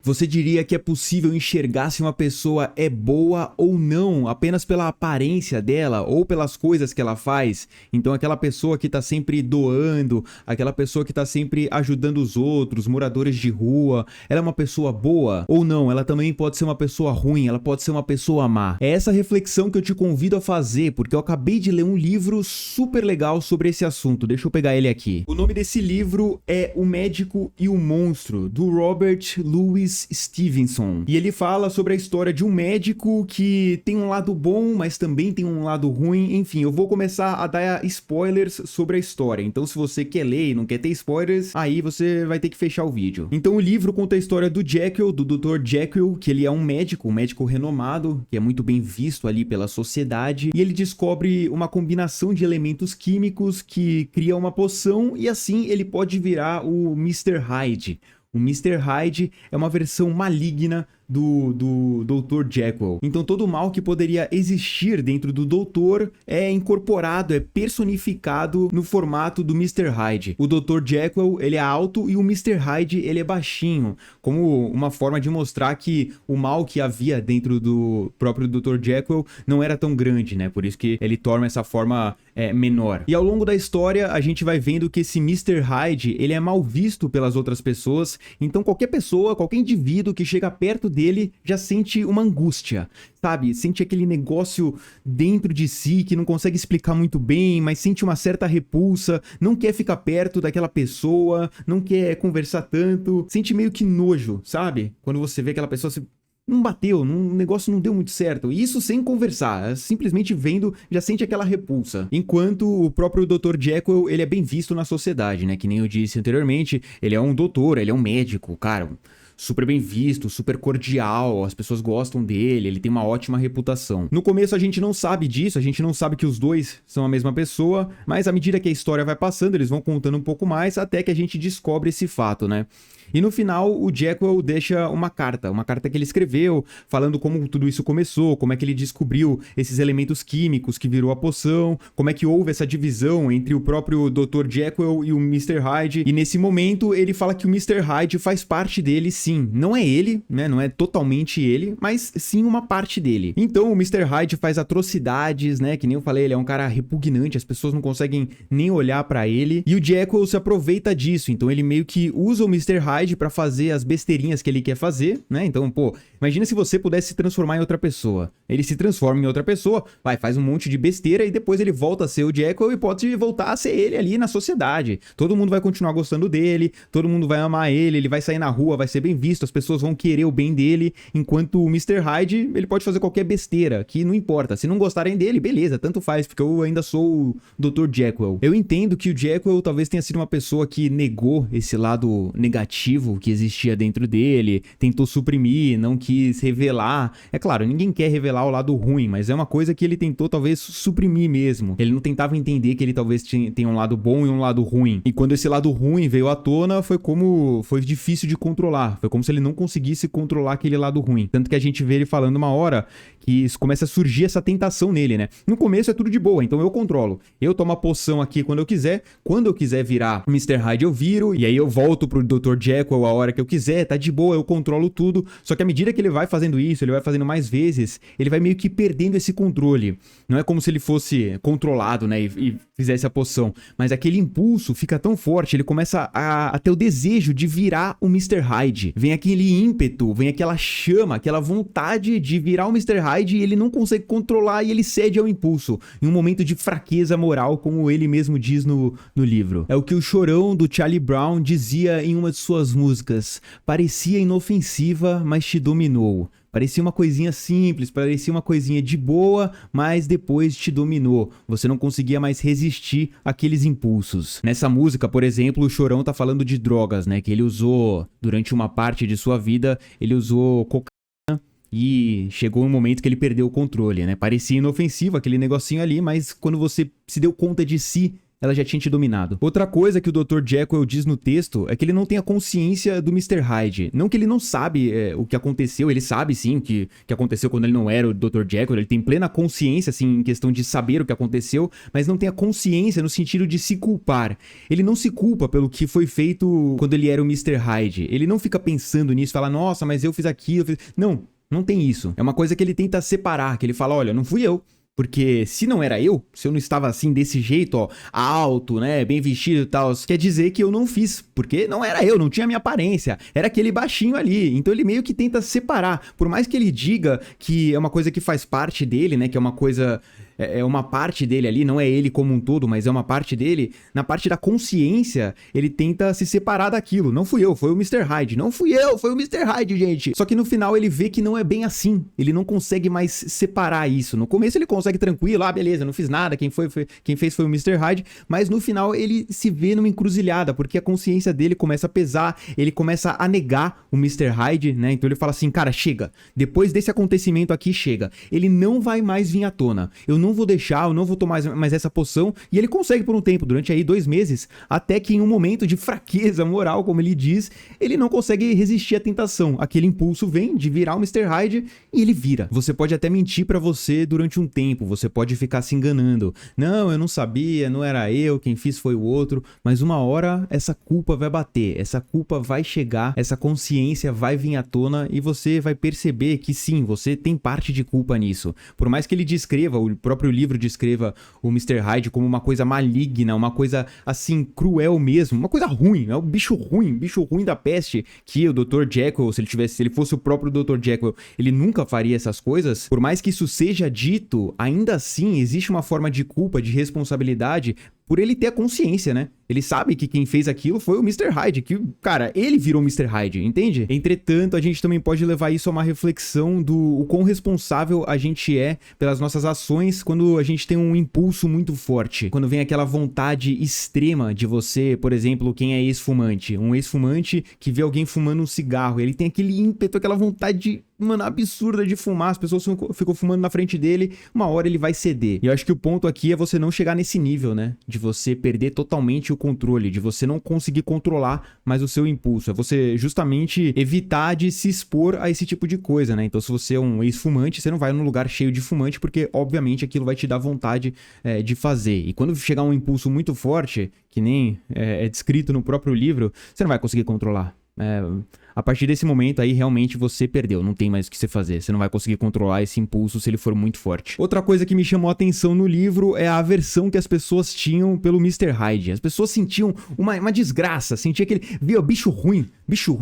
Você diria que é possível enxergar se uma pessoa é boa ou não apenas pela aparência dela ou pelas coisas que ela faz? Então aquela pessoa que tá sempre doando, aquela pessoa que tá sempre ajudando os outros, moradores de rua, ela é uma pessoa boa ou não? Ela também pode ser uma pessoa ruim, ela pode ser uma pessoa má. É essa reflexão que eu te convido a fazer, porque eu acabei de ler um livro super legal sobre esse assunto. Deixa eu pegar ele aqui. O nome desse livro é O Médico e o Monstro, do Robert Louis Stevenson. E ele fala sobre a história de um médico que tem um lado bom, mas também tem um lado ruim. Enfim, eu vou começar a dar spoilers sobre a história. Então, se você quer ler e não quer ter spoilers, aí você vai ter que fechar o vídeo. Então, o livro conta a história do Jekyll, do Dr. Jekyll, que ele é um médico renomado, que é muito bem visto ali pela sociedade. E ele descobre uma combinação de elementos químicos que cria uma poção e assim ele pode virar o Mr. Hyde. O Mr. Hyde é uma versão maligna do Dr. Jekyll. Então todo o mal que poderia existir dentro do doutor é incorporado, é personificado no formato do Mr. Hyde. O Dr. Jekyll, ele é alto e o Mr. Hyde, ele é baixinho, como uma forma de mostrar que o mal que havia dentro do próprio Dr. Jekyll não era tão grande, né? Por isso que ele torna essa forma menor. E ao longo da história, a gente vai vendo que esse Mr. Hyde, ele é mal visto pelas outras pessoas, então qualquer pessoa, qualquer indivíduo que chega perto dele já sente uma angústia, sabe? Sente aquele negócio dentro de si que não consegue explicar muito bem, mas sente uma certa repulsa, não quer ficar perto daquela pessoa, não quer conversar tanto, sente meio que nojo, sabe? Quando você vê aquela pessoa, você não bateu, o negócio não deu muito certo. E isso sem conversar, simplesmente vendo, já sente aquela repulsa. Enquanto o próprio Dr. Jekyll, ele é bem visto na sociedade, né? Que nem eu disse anteriormente, ele é um doutor, ele é um médico, cara, super bem visto, super cordial, as pessoas gostam dele, ele tem uma ótima reputação. No começo a gente não sabe disso, a gente não sabe que os dois são a mesma pessoa, mas à medida que a história vai passando, eles vão contando um pouco mais, até que a gente descobre esse fato, né? E no final, o Jekyll deixa uma carta que ele escreveu, falando como tudo isso começou, como é que ele descobriu esses elementos químicos que virou a poção, como é que houve essa divisão entre o próprio Dr. Jekyll e o Mr. Hyde. E nesse momento, ele fala que o Mr. Hyde faz parte dele, sim. Não é ele, né? Não é totalmente ele, mas sim uma parte dele. Então, o Mr. Hyde faz atrocidades, né? Que nem eu falei, ele é um cara repugnante, as pessoas não conseguem nem olhar pra ele. E o Jekyll se aproveita disso, então ele meio que usa o Mr. Hyde para fazer as besteirinhas que ele quer fazer, né? Então, pô, imagina se você pudesse se transformar em outra pessoa. Ele se transforma em outra pessoa, faz um monte de besteira e depois ele volta a ser o Jekyll e pode voltar a ser ele ali na sociedade. Todo mundo vai continuar gostando dele, todo mundo vai amar ele vai sair na rua, vai ser bem visto, as pessoas vão querer o bem dele, enquanto o Mr. Hyde, ele pode fazer qualquer besteira, que não importa. Se não gostarem dele, beleza, tanto faz, porque eu ainda sou o Dr. Jekyll. Eu entendo que o Jekyll talvez tenha sido uma pessoa que negou esse lado negativo que existia dentro dele, tentou suprimir, não quis revelar. É claro, ninguém quer revelar o lado ruim, mas é uma coisa que ele tentou talvez suprimir mesmo. Ele não tentava entender que ele talvez tenha um lado bom e um lado ruim. E quando esse lado ruim veio à tona, foi difícil de controlar. Foi como se ele não conseguisse controlar aquele lado ruim. Tanto que a gente vê ele falando uma hora que começa a surgir essa tentação nele, né? No começo é tudo de boa, então eu controlo. Eu tomo a poção aqui quando eu quiser virar Mr. Hyde eu viro, e aí eu volto pro Dr. Jekyll a hora que eu quiser, tá de boa, eu controlo tudo. Só que à medida que ele vai fazendo isso, ele vai fazendo mais vezes, ele vai meio que perdendo esse controle. Não é como se ele fosse controlado, né, e fizesse a poção, mas aquele impulso fica tão forte, ele começa a ter o desejo de virar o Mr. Hyde. Vem aquele ímpeto, vem aquela chama, aquela vontade de virar o Mr. Hyde e ele não consegue controlar e ele cede ao impulso, em um momento de fraqueza moral, como ele mesmo diz no livro. É o que o Chorão do Charlie Brown dizia em uma de suas músicas: parecia inofensiva, mas te dominou. Parecia uma coisinha simples, parecia uma coisinha de boa, mas depois te dominou. Você não conseguia mais resistir àqueles impulsos. Nessa música, por exemplo, o Chorão tá falando de drogas, né? Que ele usou, durante uma parte de sua vida, ele usou cocaína e chegou um momento que ele perdeu o controle, né? Parecia inofensivo aquele negocinho ali, mas quando você se deu conta de si, ela já tinha te dominado. Outra coisa que o Dr. Jekyll diz no texto é que ele não tem a consciência do Mr. Hyde. Não que ele não sabe o que aconteceu, ele sabe sim o que aconteceu quando ele não era o Dr. Jekyll, ele tem plena consciência, assim, em questão de saber o que aconteceu, mas não tem a consciência no sentido de se culpar. Ele não se culpa pelo que foi feito quando ele era o Mr. Hyde. Ele não fica pensando nisso, fala, nossa, mas eu fiz aquilo, Não, não tem isso. É uma coisa que ele tenta separar, que ele fala, olha, não fui eu. Porque se não era eu, se eu não estava assim desse jeito, ó, alto, né, bem vestido e tal, quer dizer que eu não fiz, porque não era eu, não tinha minha aparência, era aquele baixinho ali. Então ele meio que tenta separar, por mais que ele diga que é uma coisa que faz parte dele, né, que é uma coisa... É uma parte dele ali, não é ele como um todo, mas é uma parte dele. Na parte da consciência, ele tenta se separar daquilo. Não fui eu, foi o Mr. Hyde. Não fui eu, foi o Mr. Hyde, gente. Só que no final ele vê que não é bem assim. Ele não consegue mais separar isso. No começo ele consegue tranquilo, beleza, não fiz nada, quem fez foi o Mr. Hyde. Mas no final ele se vê numa encruzilhada, porque a consciência dele começa a pesar, ele começa a negar o Mr. Hyde, né? Então ele fala assim, cara, chega. Depois desse acontecimento aqui, chega. Ele não vai mais vir à tona. Eu não vou deixar, eu não vou tomar mais essa poção. E ele consegue por um tempo, durante aí 2 meses, até que em um momento de fraqueza moral, como ele diz, ele não consegue resistir à tentação. Aquele impulso vem de virar o Mr. Hyde e ele vira. Você pode até mentir pra você durante um tempo, você pode ficar se enganando. Não, eu não sabia, não era eu, quem fiz foi o outro, mas uma hora essa culpa vai bater, essa culpa vai chegar, essa consciência vai vir à tona e você vai perceber que sim, você tem parte de culpa nisso. Por mais que ele descreva, o próprio livro descreva o Mr. Hyde como uma coisa maligna, uma coisa assim, cruel mesmo, uma coisa ruim, é um bicho ruim da peste, que o Dr. Jekyll, se ele fosse o próprio Dr. Jekyll, ele nunca faria essas coisas. Por mais que isso seja dito, ainda assim existe uma forma de culpa, de responsabilidade, por ele ter a consciência, né? Ele sabe que quem fez aquilo foi o Mr. Hyde, que, cara, ele virou o Mr. Hyde, entende? Entretanto, a gente também pode levar isso a uma reflexão do o quão responsável a gente é pelas nossas ações quando a gente tem um impulso muito forte. Quando vem aquela vontade extrema de você, por exemplo, quem é ex-fumante. Um ex-fumante que vê alguém fumando um cigarro, ele tem aquele ímpeto, aquela vontade, mano, absurda de fumar, as pessoas ficam fumando na frente dele, uma hora ele vai ceder. E eu acho que o ponto aqui é você não chegar nesse nível, né? De você perder totalmente o controle, de você não conseguir controlar mais o seu impulso. É você justamente evitar de se expor a esse tipo de coisa, né? Então se você é um ex-fumante, você não vai num lugar cheio de fumante, porque obviamente aquilo vai te dar vontade de fazer. E quando chegar um impulso muito forte, que nem é descrito no próprio livro, você não vai conseguir controlar. A partir desse momento aí, realmente você perdeu, não tem mais o que você fazer, você não vai conseguir controlar esse impulso se ele for muito forte. Outra coisa que me chamou a atenção no livro é a aversão que as pessoas tinham pelo Mr. Hyde. As pessoas sentiam uma desgraça, sentia via bicho ruim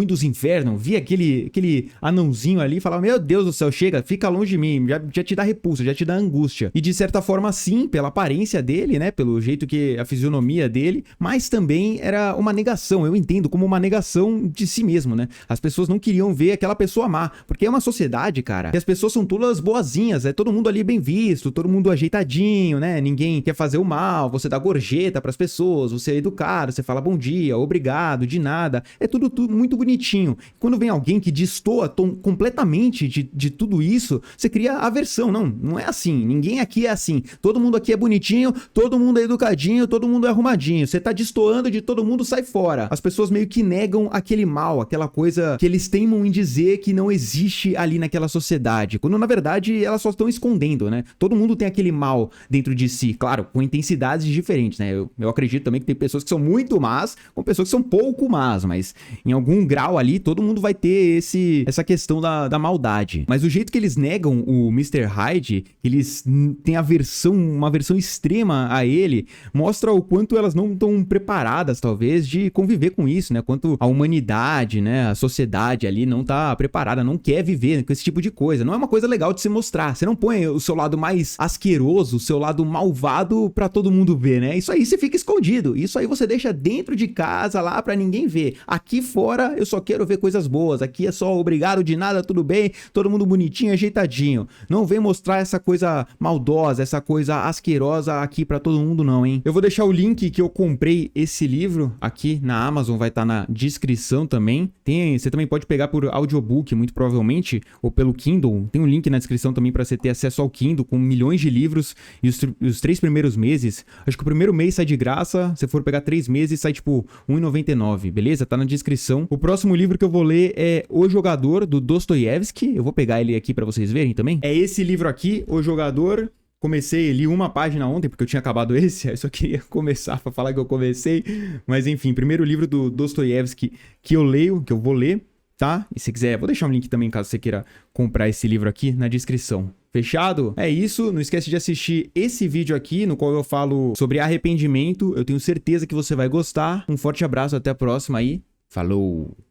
dos infernos, via aquele anãozinho ali e falava, meu Deus do céu, chega, fica longe de mim, já te dá repulsa, já te dá angústia. E de certa forma sim, pela aparência dele, né, pelo jeito que a fisionomia dele, mas também era uma negação, eu entendo como uma negação de si mesmo, né? As pessoas não queriam ver aquela pessoa má, porque é uma sociedade, cara, que as pessoas são todas boazinhas, é todo mundo ali bem visto, todo mundo ajeitadinho, né? Ninguém quer fazer o mal, você dá gorjeta pras pessoas, você é educado, você fala bom dia, obrigado, de nada, é tudo muito bonitinho. Quando vem alguém que destoa completamente de tudo isso, você cria aversão. Não é assim, ninguém aqui é assim, todo mundo aqui é bonitinho, todo mundo é educadinho, todo mundo é arrumadinho, você tá destoando de todo mundo, sai fora. As pessoas meio que negam aquele mal, aquela coisa que eles teimam em dizer que não existe ali naquela sociedade, quando na verdade elas só estão escondendo, né? Todo mundo tem aquele mal dentro de si, claro, com intensidades diferentes, né? Eu acredito também que tem pessoas que são muito más, com pessoas que são pouco más, mas em algum grau ali todo mundo vai ter essa questão da maldade. Mas o jeito que eles negam o Mr. Hyde, eles têm uma aversão extrema a ele, mostra o quanto elas não estão preparadas, talvez, de conviver com isso, né? Quanto a humanidade, né? A sociedade ali não tá preparada, não quer viver com esse tipo de coisa. Não é uma coisa legal de se mostrar. Você não põe o seu lado mais asqueroso, o seu lado malvado pra todo mundo ver, né? Isso aí você fica escondido. Isso aí você deixa dentro de casa lá pra ninguém ver. Aqui fora eu só quero ver coisas boas. Aqui é só obrigado de nada, tudo bem, todo mundo bonitinho, ajeitadinho. Não vem mostrar essa coisa maldosa, essa coisa asquerosa aqui pra todo mundo não, hein? Eu vou deixar o link que eu comprei esse livro aqui na Amazon, vai estar na descrição também. Tem Você também pode pegar por audiobook, muito provavelmente, ou pelo Kindle. Tem um link na descrição também para você ter acesso ao Kindle com milhões de livros. E os 3 primeiros meses, acho que o primeiro mês sai de graça. Se for pegar 3 meses, sai tipo R$1,99, beleza? Tá na descrição. O próximo livro que eu vou ler é O Jogador, do Dostoiévski. Eu vou pegar ele aqui para vocês verem também. É esse livro aqui, O Jogador. Li uma página ontem, porque eu tinha acabado esse, aí eu só queria começar pra falar que eu comecei. Mas enfim, primeiro livro do Dostoiévski que eu vou ler, tá? E se quiser, vou deixar um link também, caso você queira comprar esse livro aqui, na descrição. Fechado? É isso, não esquece de assistir esse vídeo aqui, no qual eu falo sobre arrependimento. Eu tenho certeza que você vai gostar. Um forte abraço, até a próxima aí. Falou!